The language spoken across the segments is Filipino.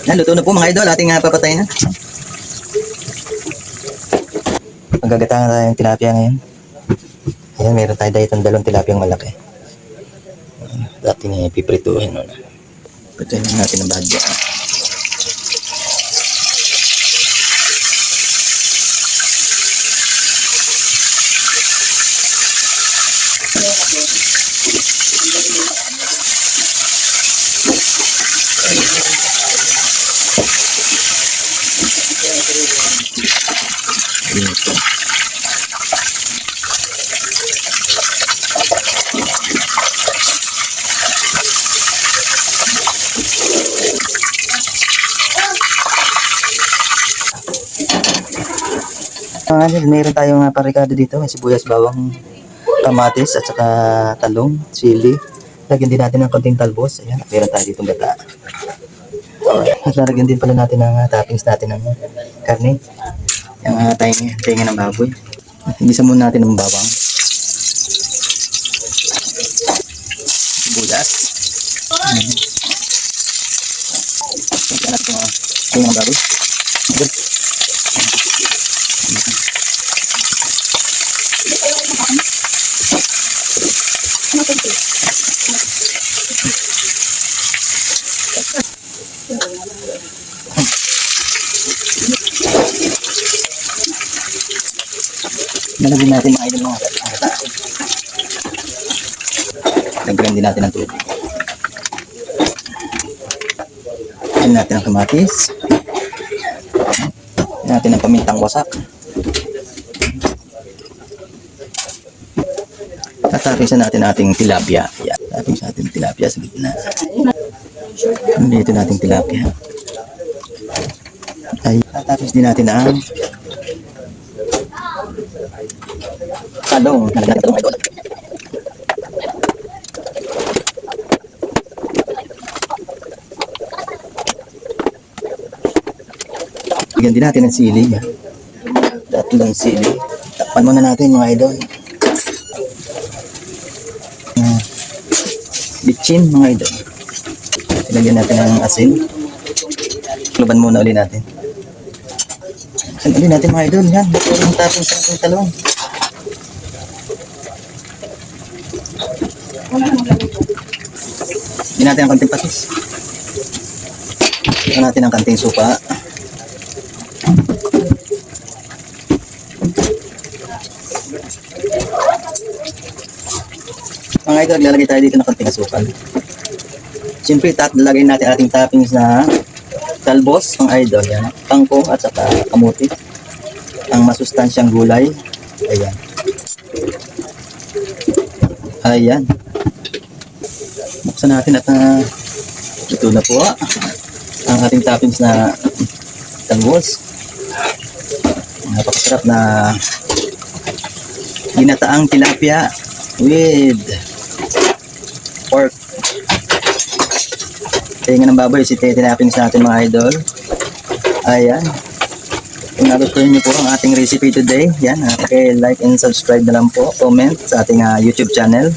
Yan, luto na po mga idol. Ating papatay na. Magagatangan tayo ng tilapia ngayon. Ayan, meron tayo dahil itong dalawang tilapia malaki. Dating piprituhin muna. Prituhin natin ang bahagya. Meron tayong parikado dito. May sibuyas, bawang, kamatis, at saka talong, sili. Lagyan din natin ng konting talbos. Ayan, meron tayo ditong gata. At lalagyan din pala natin ng toppings natin ng karne. Yung tenga ng baboy. Igisa muna natin ng bawang. Sibuyas. Lagyan natin yung tenga ng baboy. Good. Nalagyan natin mga idol mga gata. Lagyan din natin ng tubig. Lagyan natin ang kamatis. Lagyan natin ang pamintang wasak. At tapisan natin ating tilapia. Yan. Tapisan natin tilapia sa gitna. Dito natin tilapia. Ay, tatapis din natin ang talong. Nalagyan natin talong idol. Lagyan din natin ng sili. Tatlong sili. Takpan muna natin mga idol. Bitchin mga idol. Lagyan natin ng asin. Kluban muna ulit natin. Asin ulit natin mga idol. Yan. Ang tapon sa ating talong. Lagyan natin ang konting patis. Lagyan natin ang konting supa. Mga idol, lalagay tayo dito ng konting asukal. Siyempre, lalagay natin ating toppings na talbos, mga idol. Yan. Kangkong at saka kamuti. Ang masustansyang gulay. Ayan. Ayan. Buksan natin at ito na po ang ating toppings na talbos. Napakasarap na ginataang tilapia with pork. Tenga ng baboy, tinapings natin mga idol. Ayan. Kung nagustuhan niyo po ang ating recipe today, yan, okay, like and subscribe na lang po, comment sa ating YouTube channel.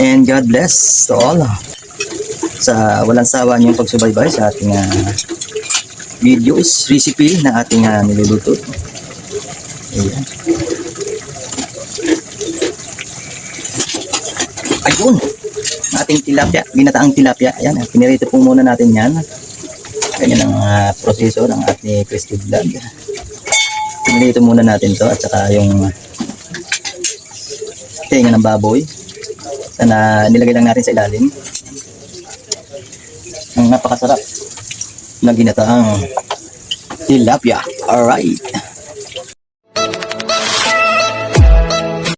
And God bless to all sa walang sawa niyong pagsubaybay sa ating videos, recipe na ating niluluto. Ayan. Ayun, ating tilapia, ginataang tilapia. Ayan, pinirito po muna natin yan. Ganyan ang proseso ng ating crispy vlog. Pinirito muna natin to at saka yung tenga ng baboy na nilagay lang natin sa ilalim. Ang napakasarap na ginataang tilapia. Alright.